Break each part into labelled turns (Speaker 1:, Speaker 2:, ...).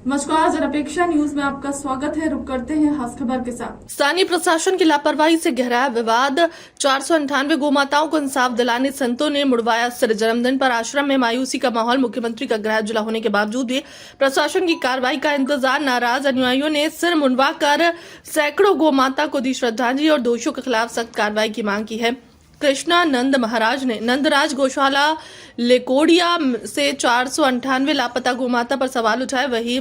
Speaker 1: नमस्कार, जनअपेक्षा न्यूज में आपका स्वागत है। रुक करते हैं खास खबर के साथ।
Speaker 2: स्थानीय प्रशासन की लापरवाही से गहराया विवाद। 498 गोमाताओं को इंसाफ दिलाने संतों ने मुड़वाया सिर। जन्मदिन पर आश्रम में मायूसी का माहौल। मुख्यमंत्री का गृह जिला होने के बावजूद भी प्रशासन की कार्रवाई का इंतजार। नाराज अनुयायियों ने सिर मुंडवाकर सैकड़ों गोमाता को दी श्रद्धांजलि और दोषियों के खिलाफ सख्त कार्रवाई की मांग की है। कृष्णा नंद महाराज ने नंदराज गौशाला लेकोड़िया से 498 लापता गोमाता पर सवाल उठाए। वहीं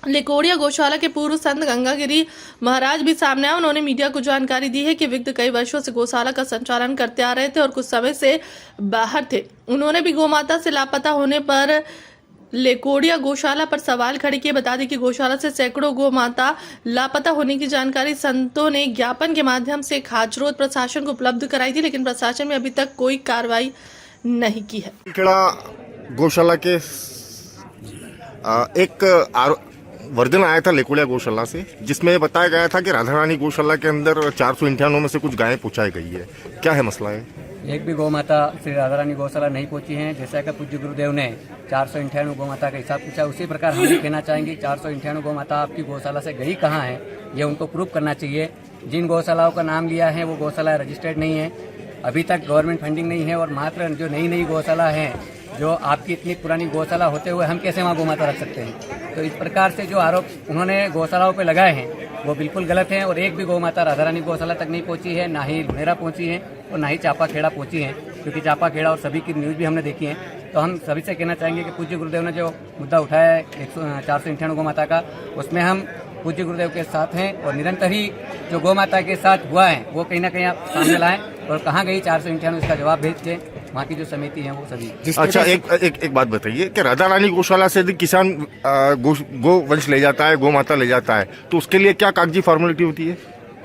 Speaker 2: लेकोड़िया गौशाला के पूर्व संत गंगागिरी महाराज भी सामने आए। उन्होंने मीडिया को जानकारी दी है कि विगत कई वर्षों से गौशाला का संचालन करते आ रहे थे और कुछ समय से बाहर थे। उन्होंने भी गोमाता से लापता होने पर लेकोड़िया गौशाला पर सवाल खड़े किए। बता दें कि गौशाला से सैकड़ों गोमाता लापता होने की जानकारी संतों ने ज्ञापन के माध्यम से खाचरोद प्रशासन को उपलब्ध कराई थी, लेकिन प्रशासन ने अभी तक कोई कार्रवाई नहीं की है।
Speaker 3: गौशाला के एक वर्जन आया था लेकोड़िया गौशाला से, जिसमें बताया गया था कि राधा रानी गौशाला के अंदर 498 में से कुछ गायें पहुंचाई गई है। क्या है मसला है?
Speaker 4: एक भी गौमाता श्री राधा रानी गौशाला नहीं पहुंची है। जैसा कि पूज्य गुरुदेव ने 498 गौमाता का हिसाब पूछा, उसी प्रकार हम भी कहना चाहेंगे 498 गौमाता आपकी गौशाला से गई कहाँ है, ये उनको प्रूफ करना चाहिए। जिन गौशालाओं का नाम लिया है वो गौशाला रजिस्टर्ड नहीं है, अभी तक गवर्नमेंट फंडिंग नहीं है। और मात्र जो नई नई गौशाला है, जो आपकी इतनी पुरानी गौशाला होते हुए हम कैसे वहाँ गौमाता रख सकते हैं? तो इस प्रकार से जो आरोप उन्होंने गौशालाओं पे लगाए हैं वो बिल्कुल गलत हैं। और एक भी गौमाता राधा रानी गौशाला तक नहीं पहुंची है, ना ही लुनेरा पहुंची है और ना ही चापा खेड़ा पहुंची है, क्योंकि चापा खेड़ा और सभी की न्यूज़ भी हमने देखी है। तो हम सभी से कहना चाहेंगे कि पूज्य गुरुदेव ने जो मुद्दा उठाया है 498 गौमाता का, उसमें हम पूज्य गुरुदेव के साथ हैं और निरंतर ही जो गौमाता के साथ हुआ है वो कहीं ना कहीं आप सामने लाएं और कहाँ गई 498 इसका जवाब भेज दें वहाँ की जो समिति है वो सभी।
Speaker 3: अच्छा, एक बात बताइए कि राधा रानी गौशाला से यदि किसान गोवंश ले जाता है, गौ माता ले जाता है, तो उसके लिए क्या कागजी फॉर्मेलिटी होती है?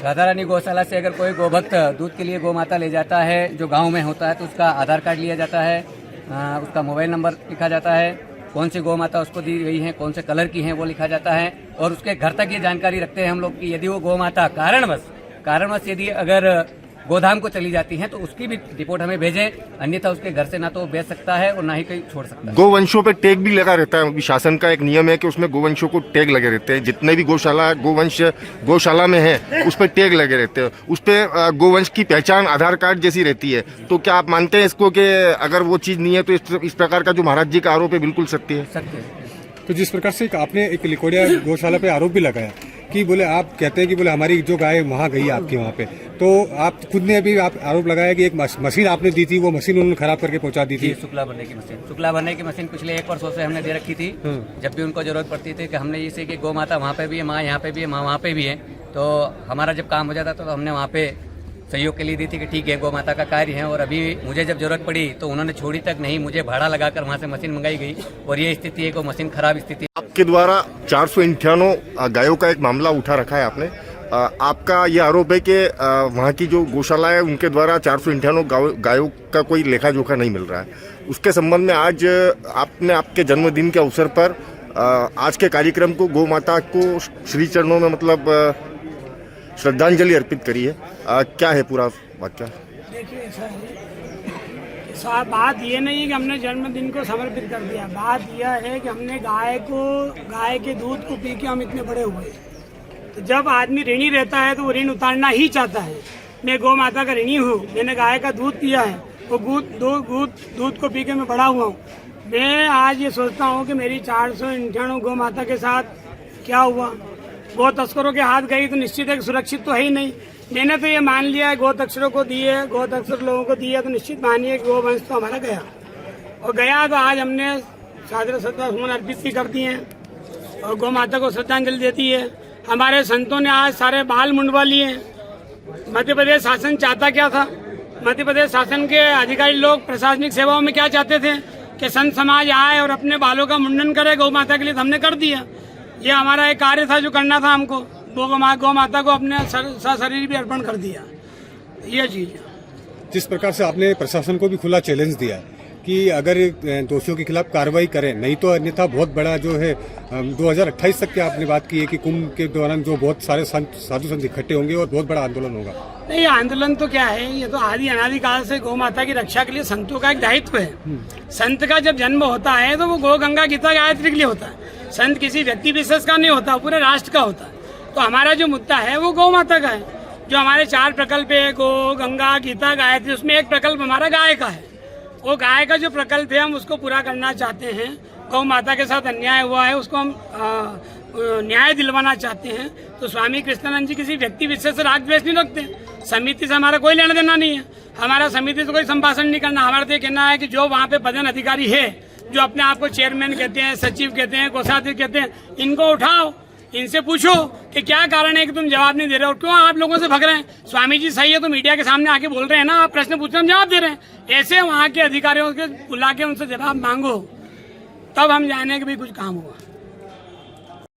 Speaker 4: राधा रानी गौशाला से अगर कोई गोभक्त दूध के लिए गौ माता ले जाता है जो गांव में होता है, तो उसका आधार कार्ड लिया जाता है, उसका मोबाइल नंबर लिखा जाता है, कौन सी गौ माता उसको दी गई है, कौन से कलर की है वो लिखा जाता है। और उसके घर तक ये जानकारी रखते हैं हम लोग कि यदि वो गौ माता कारणवश यदि अगर गोधाम को चली जाती है तो उसकी भी रिपोर्ट हमें भेजें, अन्यथा उसके घर से ना तो बेच सकता है और ना ही कहीं छोड़ सकता है।
Speaker 3: गोवंशों पे टैग भी लगा रहता है। शासन का एक नियम है कि उसमें गोवंशों को टैग लगे रहते हैं। जितने भी गोवंश गौशाला में है उस पर टैग लगे रहते हैं। उस पर गोवंश की पहचान आधार कार्ड जैसी रहती है। तो क्या आप मानते हैं इसको कि अगर वो चीज नहीं है तो इस प्रकार का जो महाराज जी का आरोप है बिल्कुल सत्य है?
Speaker 4: सत्य है।
Speaker 5: तो जिस प्रकार से आपने एक लेकोड़िया गौशाला पे आरोप भी लगाया कि बोले आप कहते हैं कि बोले हमारी जो गाय वहाँ गई आपकी वहाँ पे, तो आप खुद ने अभी आप आरोप लगाया कि एक मशीन आपने दी थी, वो मशीन उन्होंने खराब करके पहुंचा दी थी।
Speaker 4: शुक्ला भरने की मशीन पिछले 1 वर्षों से हमने दे रखी थी। जब भी उनको जरूरत पड़ती थी कि हमने इसे कि गौ माता वहाँ पे भी है, माँ यहाँ पे भी है, माँ वहाँ पे भी है, तो हमारा जब काम हो जाता तो हमने वहाँ पे सहयोग के लिए दी थी कि ठीक है गौ माता का कार्य है। और अभी मुझे जब जरूरत पड़ी तो उन्होंने छोड़ी तक नहीं, मुझे भाड़ा लगाकर वहाँ से मशीन मंगाई गई और ये स्थिति है कि मशीन खराब स्थिति।
Speaker 3: आपके द्वारा 498 गायों का एक मामला उठा रखा है आपने। आपका ये आरोप है कि वहाँ की जो गौशाला है उनके द्वारा 498 गायों का कोई लेखा जोखा नहीं मिल रहा है। उसके संबंध में आज आपने आपके जन्मदिन के अवसर पर आज के कार्यक्रम को गौ माता को श्री चरणों में मतलब श्रद्धांजलि अर्पित करी है। क्या है पूरा वाक्य?
Speaker 6: देखिए ऐसा है, बात ये नहीं है कि हमने जन्मदिन को समर्पित कर दिया। बात यह है कि हमने गाय के दूध को पी के हम इतने बड़े हुए। तो जब आदमी ऋणी रहता है तो वो ऋण उतारना ही चाहता है। मैं गौ माता का ऋणी हूँ, मैंने गाय का दूध पिया है, वो दूध को पी के मैं बड़ा हुआ हूँ। मैं आज ये सोचता हूँ कि मेरी 498 गौ माता के साथ क्या हुआ। गौ तस्करों के हाथ गई तो निश्चित है सुरक्षित तो है ही नहीं। मैंने तो ये मान लिया है गौ तस्करों को दिए, गौ तस्कर लोगों को दिया, तो निश्चित मानिए गौ वंश तो हमारा गया और गया। तो आज हमने सादर श्रद्धासुमन अर्पित भी कर दिए हैं और गौ माता को श्रद्धांजलि देती है। हमारे संतों ने आज सारे बाल मुंडवा लिए। मध्य प्रदेश शासन चाहता क्या था? मध्य प्रदेश शासन के अधिकारी लोग प्रशासनिक सेवाओं में क्या चाहते थे कि संत समाज आए और अपने बालों का मुंडन करे गौ माता के लिए। हमने कर दिया। ये हमारा एक कार्य था जो करना था हमको। गौ माता को अपने शरीर भी अर्पण कर दिया। ये चीज है।
Speaker 5: जिस प्रकार से आपने प्रशासन को भी खुला चैलेंज दिया कि अगर दोषियों के खिलाफ कार्रवाई करें, नहीं तो अन्यथा बहुत बड़ा जो है 2028 तक की आपने बात की है कि कुंभ के दौरान जो बहुत सारे साधु संत इकट्ठे होंगे और बहुत बड़ा आंदोलन होगा।
Speaker 6: नहीं, आंदोलन तो क्या है, ये तो आदि अनादि काल से गौ माता की रक्षा के लिए संतों का एक दायित्व है। संत का जब जन्म होता है तो वो गौ गंगा गीता गायत्री के लिए होता है। संत किसी व्यक्ति विशेष का नहीं होता, पूरे राष्ट्र का होता है। तो हमारा जो मुद्दा है वो गौ माता का है। जो हमारे 4 प्रकल्प है, गो, गंगा, गीता, गायत्री, उसमें एक प्रकल्प हमारा गाय का है। वो गाय का जो प्रकल्प है हम उसको पूरा करना चाहते हैं। गौ माता के साथ अन्याय हुआ है, उसको हम न्याय दिलवाना चाहते हैं। तो स्वामी कृष्णानंद जी किसी व्यक्ति विशेष से राग द्वेष नहीं रखते। समिति से हमारा कोई लेना देना नहीं है। हमारा समिति से कोई संभाषण नहीं करना। हमारा तो ये कहना है कि जो वहाँ पे पदन अधिकारी है, जो अपने आप को चेयरमैन कहते हैं, सचिव कहते हैं, कोषाध्यक्ष कहते हैं, इनको उठाओ, इनसे पूछो कि क्या कारण है कि तुम जवाब नहीं दे रहे हो, क्यों आप लोगों से भग रहे हैं। स्वामी जी सही है तो मीडिया के सामने आके बोल रहे हैं ना, आप प्रश्न पूछ रहे हैं, हम जवाब दे रहे हैं। ऐसे वहाँ के अधिकारियों के बुला के उनसे जवाब मांगो, तब हम जाने कि भाई कुछ काम हुआ।